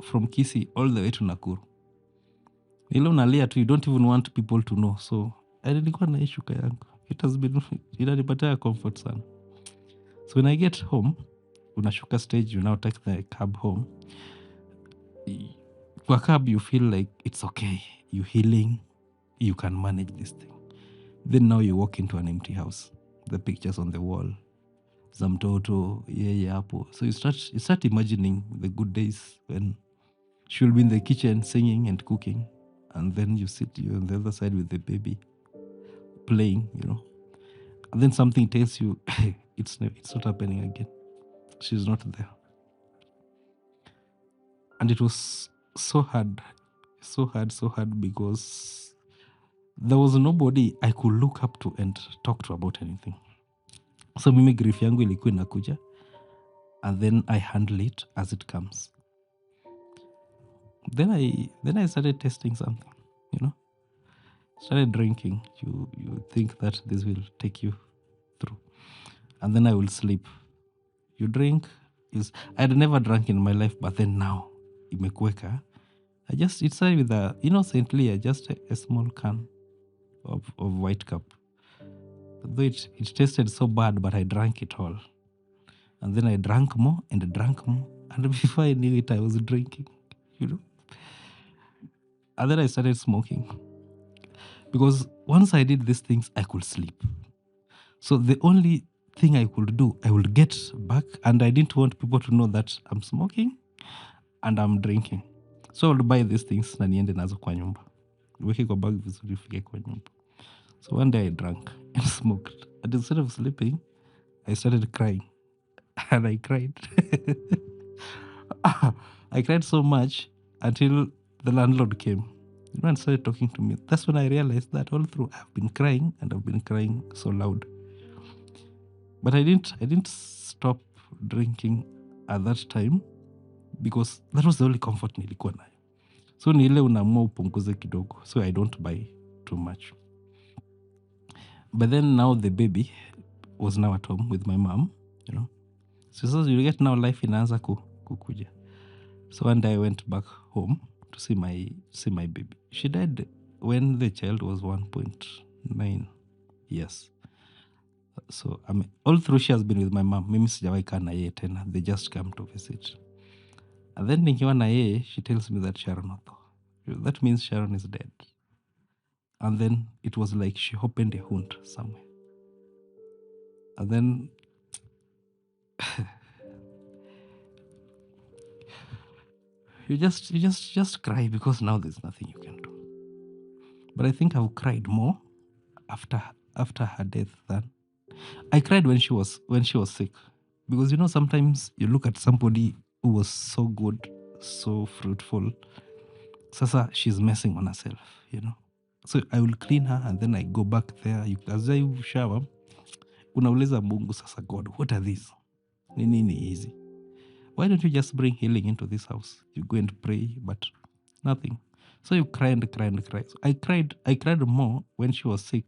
from Kisii all the way to Nakuru. Nilo unalia tu, you don't even want people to know. So nilikuwa na shuka yangu. It has been inanipatia comfort sana. So when I get home, unashuka stage, you now take the cab home. Kwa cab, you feel like it's okay. You're healing. You can manage this thing. Then now you walk into an empty house. The pictures on the wall. Za mtoto, yeye hapo. So you start imagining the good days when she'll be in the kitchen singing and cooking. And then you on the other side with the baby playing, And then something tells you, it's not happening again. She's not there. And it was so hard because there was nobody I could look up to and talk to about anything. So mimi grief yangu ilikuwa inakuja and then I handle it as it comes. Then I started testing something, started drinking. You think that this will take you through, and then I will sleep. You drink. I'd never drank in my life, but then now imekuweka. It started with innocently just a small can of white cup. Though it tasted so bad, but I drank it all. And then I drank more and I drank more. And before I knew it, I was drinking, And then I started smoking. Because once I did these things, I could sleep. So the only thing I could do, I would get back, and I didn't want people to know that I'm smoking and I'm drinking. So I would buy these things na niende nazo kwa nyumba. Weke kwa bag vizuri fike kwa nyumba. So one day I drank and smoked. And instead of sleeping, I started crying. And I cried. I cried so much until the landlord came and started talking to me. That's when I realized that all through I've been crying, and I've been crying so loud. But I didn't stop drinking at that time, because that was the only comfort nilikuwa nayo. So ni ile unaamua upunguze kidogo, so I don't buy too much. But then now the baby was now at home with my mom, So you get now life inaanza kukuja. So one day I went back home to see my baby. She died when the child was 1.9 years. So all through she has been with my mom. Mimi sijawahi kaa na yeye tena. They just come to visit. And then nikiwa na yeye, she tells me that Sharon Otho. That means Sharon is dead. And then it was like she opened a wound somewhere. And then you just cry, because now there's nothing you can do. But I think I've cried more after her death than I cried when she was sick. Because sometimes you look at somebody who was so good, so fruitful. Sasa she's messing on herself, So I will clean her, and then I go back there. As I shower, unauliza Mungu, sasa God, what are these? Nini easy? Why don't you just bring healing into this house? You go and pray, but nothing. So you cry and cry and cry. So I cried more when she was sick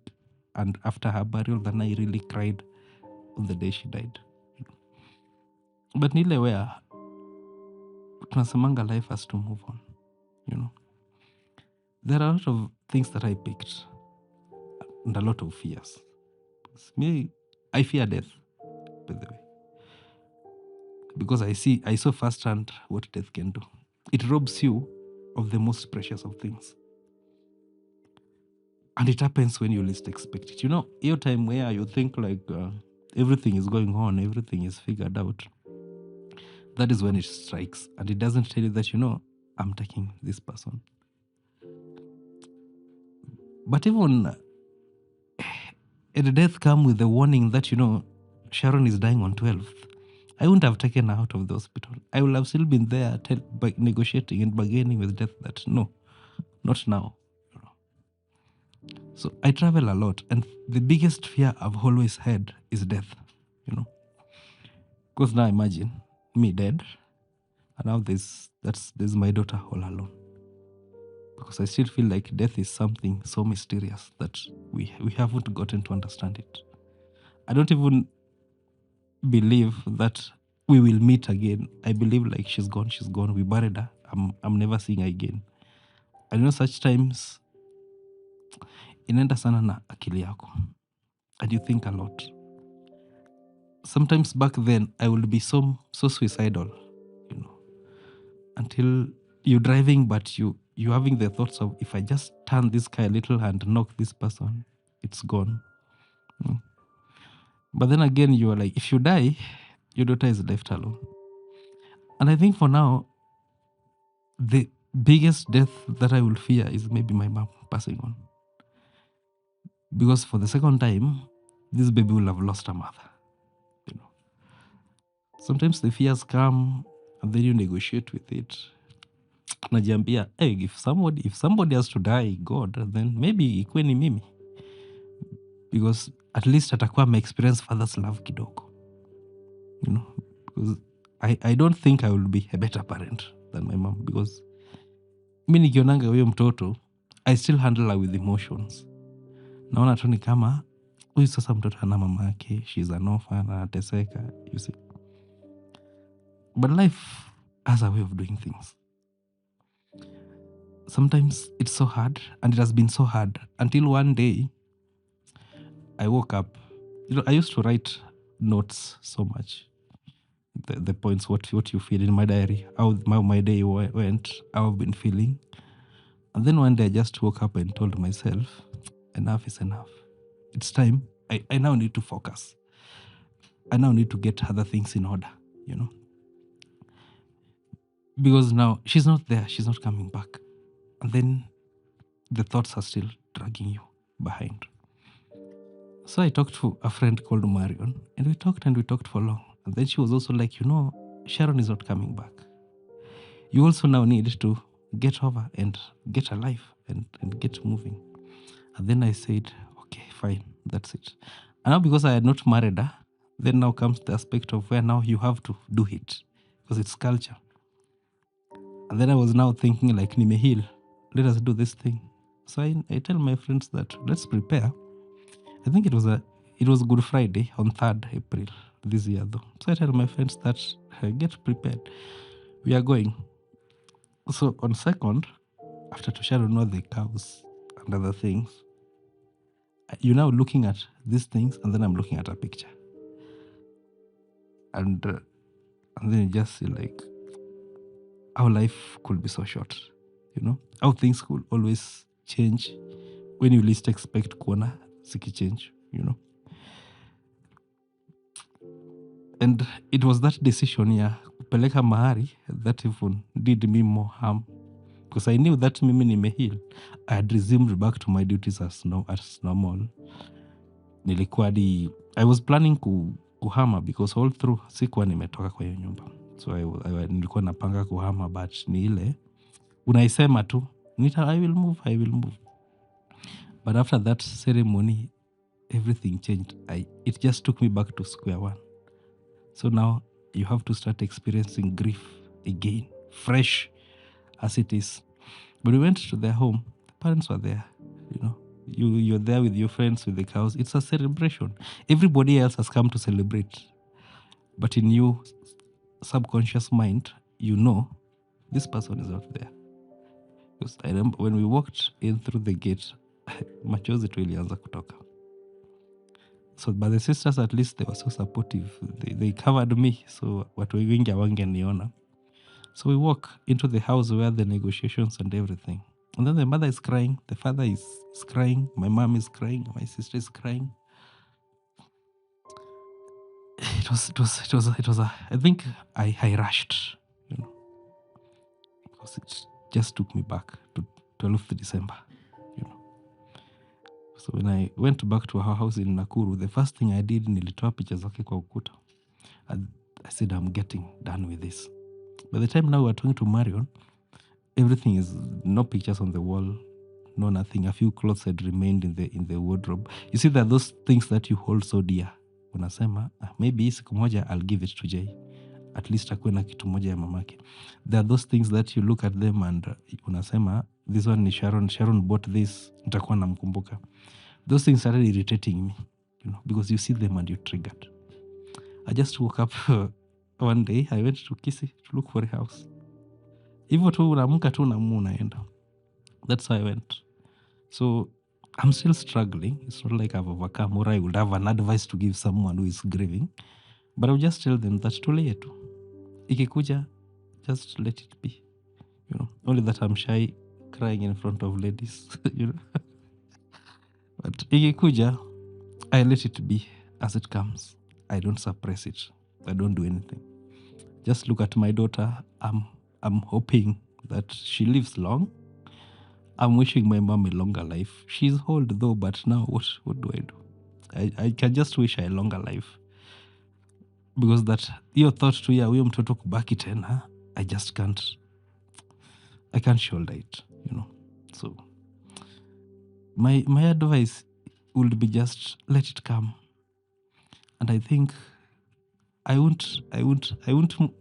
and after her burial than I really cried on the day she died. But nile where tunasemanga life has to move on, There are a lot of things that I picked and a lot of fears. Me, I fear death, by the way. Because I saw firsthand what death can do. It robs you of the most precious of things. And it happens when you least expect it. Your time where you think like everything is going on, everything is figured out. That is when it strikes. And it doesn't tell you that, I'm taking this person. But even death come with the warning that, Sharon is dying on 12th. I wouldn't have taken her out of the hospital. I would have still been there negotiating and bargaining with death that, no, not now. So I travel a lot, and the biggest fear I've always had is death, Because now imagine me dead, and now there's my daughter all alone. Because I still feel like death is something so mysterious that we haven't gotten to understand it. I don't even believe that we will meet again. I believe like she's gone. We buried her. I'm never seeing her again. I such times inaenda sana na akili yako, and you think a lot. Sometimes back then I would be so suicidal, until you're driving, but you having the thoughts of, if I just turn this car a little and knock this person, it's gone. But then again, you are like, if you die, your daughter is left alone. And I think for now, the biggest death that I will fear is maybe my mom passing on. Because for the second time, this baby will have lost her mother. Sometimes the fears come, and then you negotiate with it. Najiambia, hey, if somebody has to die, God, then maybe ikuwe ni mimi. Because at least atakuwa my experience father's love kidogo. Because I don't think I will be a better parent than my mom, because mi nikionanga huyo mtoto I still handle her with emotions. Naona tu ni kama huyu sasa mtoto ana mama yake, she's an orphan, anateseka, you see. But life has a way of doing things. Sometimes it's so hard, and it has been so hard until one day I woke up. I used to write notes so much. The points, what you feel in my diary, how my day went, how I've been feeling. And then one day I just woke up and told myself, enough is enough. It's time. I now need to focus. I now need to get other things in order, Because now she's not there. She's not coming back. And then the thoughts are still dragging you behind. So I talked to a friend called Marion, and we talked for long. And then she was also like, Sharon is not coming back. You also now need to get over and get alive and get moving. And then I said, okay, fine, that's it. And now because I had not married her, then now comes the aspect of where now you have to do it because it's culture. And then I was now thinking like, Nime heal, let us do this thing. So I tell my friends that let's prepare. I think it was Good Friday on 3rd April this year though. So I tell my friends that get prepared. We are going. So on 2nd, after Sharon know the cows and other things, you're now looking at these things, and then I'm looking at a picture. And then you just see like how life could be so short, how things could always change when you least expect kuona zikichange, And it was that decision ya kupeleka mahari that even did me more harm, because I knew that mimi nimeheal. I had resumed back to my duties as normal. Nilikuwa I was planning kuhama because all through sikuwa nimetoka kwa hiyo nyumba, so nilikuwa napanga kuhama, but ni ile unaisema tu I will move. But after that ceremony everything changed. It just took me back to square one. So now you have to start experiencing grief again, fresh as it is. But we went to their home. The parents were there, You're there with your friends, with the cows. It's a celebration. Everybody else has come to celebrate. But in your subconscious mind, this person is not there. Because I remember when we walked in through the gate, machozi tu ilianza kutoka. So, but the sisters, at least they were so supportive. They covered me, so watu wengi hawangeniona. So we walk into the house where the negotiations and everything. And then the mother is crying, the father is crying, my mom is crying, my sister is crying. It was I think I rushed, because it just took me back to 12th December, So when I went back to our house in Nakuru, the first thing I did, nilitoa picha zake kwa ukuta. I said, I'm getting done with this. By the time now we're talking to Marion, everything is no pictures on the wall, no nothing. A few clothes had remained in the wardrobe. You see, there are those things that you hold so dear. Unasema, maybe siku moja I'll give it to Jay. At least akuwe na kitu moja ya mamake. There are those things that you look at them and unasema, this one is Sharon. Sharon bought this. Nitakuwa namkumbuka. Those things started irritating me, because you see them and you're triggered. I just woke up one day. I went to Kisii to look for a house. Hivyo tu unaamka tu unaenda. That's how I went. So I'm still struggling. It's not like I've overcome, or I would have an advice to give someone who is grieving. But I'll just tell them that tule yetu. Ikikuja, just let it be. Only that I'm shy crying in front of ladies. But ikikuja, I let it be as it comes. I don't suppress it. I don't do anything. Just look at my daughter. I'm hoping that she lives long. I'm wishing my mom a longer life. She's old though, but now what do I do? I can just wish her a longer life. Because that hiyo thought tu ya huyo mtoto kubaki tena, I just can't shoulder it, So my advice would be just let it come. And I think I won't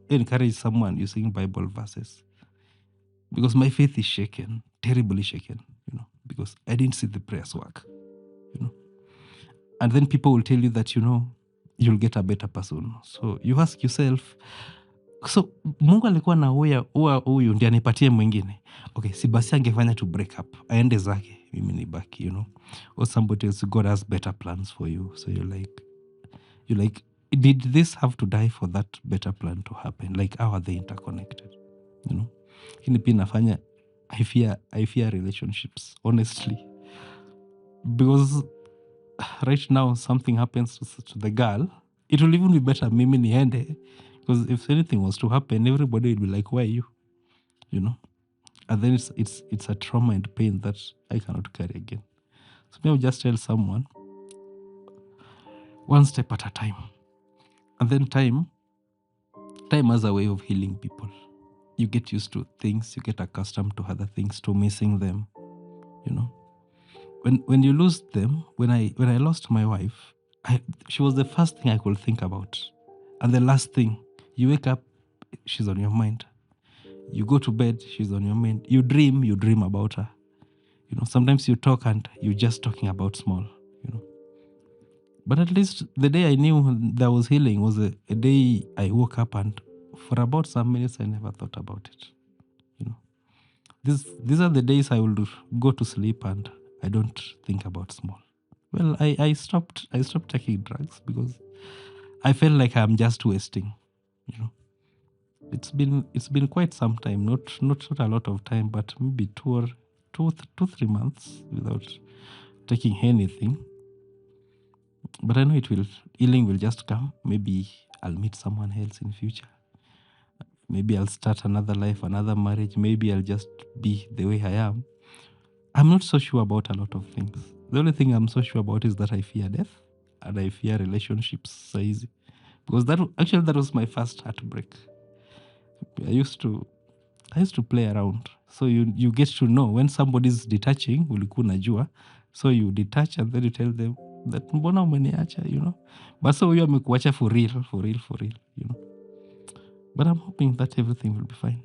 encourage someone using Bible verses because my faith is shaken, terribly shaken, because I didn't see the prayers work, And then people will tell you that, you'll get a better person. So you ask yourself, so Mungu alikuwa na huyu ndiye anipatie mwingine. Okay, si basi angefanya to break up. Aende zake, mimi nibaki, Or somebody else, God has better plans for you. So you're like, did this have to die for that better plan to happen? Like, how are they interconnected? Hini pia nafanya, I fear relationships, honestly. Because right now something happens to the girl, it will even be better mimi niende, because if anything was to happen, everybody will be like, why you? And then it's a trauma and pain that I cannot carry again. So maybe I'll just tell someone, one step at a time. And then time has a way of healing people. You get used to things, you get accustomed to other things, to missing them. When you lose them, when I lost my wife, she was the first thing I could think about. And the last thing, you wake up, she's on your mind. You go to bed, she's on your mind. You dream about her. Sometimes you talk and you're just talking about small, But at least the day I knew there was healing was a day I woke up, and for about some minutes I never thought about it. These are the days I will go to sleep and I don't think about small. Well, I stopped taking drugs because I felt like I'm just wasting. It's been quite some time, not a lot of time, but maybe 3 months without taking anything. But I know healing will just come. Maybe I'll meet someone else in future. Maybe I'll start another life, another marriage. Maybe I'll just be the way I am. I'm not so sure about a lot of things. The only thing I'm so sure about is that I fear death and I fear relationships so easy. Because that was my first heartbreak. I used to play around. So you get to know when somebody's detaching, ulikuwa unajua. So you detach and then you tell them that mbona umeniacha, But so huyo amekuacha for real, But I'm hoping that everything will be fine.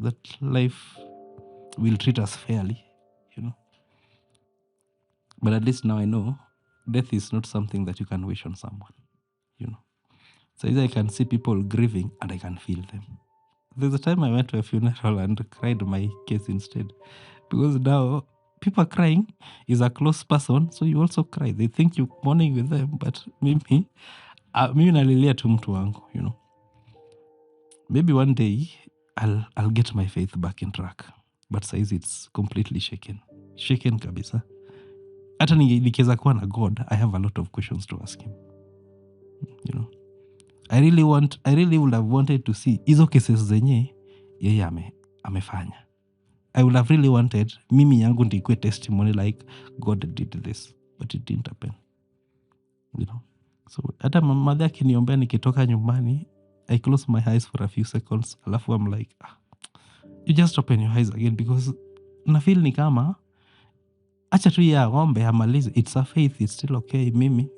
That life will treat us fairly, But at least now I know death is not something that you can wish on someone, So either I can see people grieving and I can feel them. There's a time I went to a funeral and cried my case instead. Because now people are crying is a close person, so you also cry. They think you're mourning with them, but mimi nalilia tu mtu wangu, Maybe one day I'll get my faith back in track. But size it's completely shaken. Shaken kabisa. Hata nikiweza kuwa na God, I have a lot of questions to ask him. I really would have wanted to see hizo cases zenye yeye amefanya. I would have really wanted mimi yangu ndikuwe testimony like God did this, but it didn't happen. So hata mama akiniombea nikitoka nyumbani, I close my eyes for a few seconds, alafu I'm like, you just open your eyes again because na feel ni kama acha tu ya ng'ombe amalize. It's a faith, it's still okay, mimi.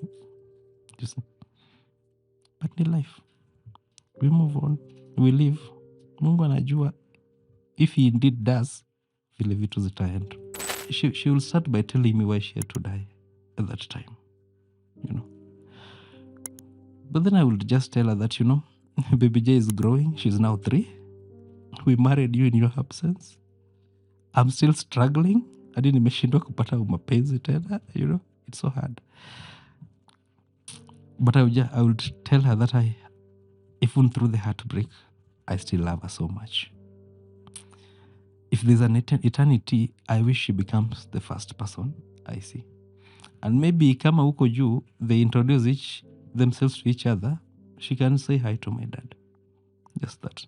But ni life. We move on, we live. Mungu anajua if he indeed does, vile vitu zitaenda. She will start by telling me why she had to die at that time, But then I will just tell her that, baby J is growing. She's now 3. We married you in your absence. I'm still struggling. Hadi nimeshindwa kupata mapenzi tena, It's so hard. But I would tell her that even through the heartbreak, I still love her so much. If there's an eternity, I wish she becomes the first person I see. And maybe kama huko juu, they introduce themselves to each other, she can say hi to my dad. Just that.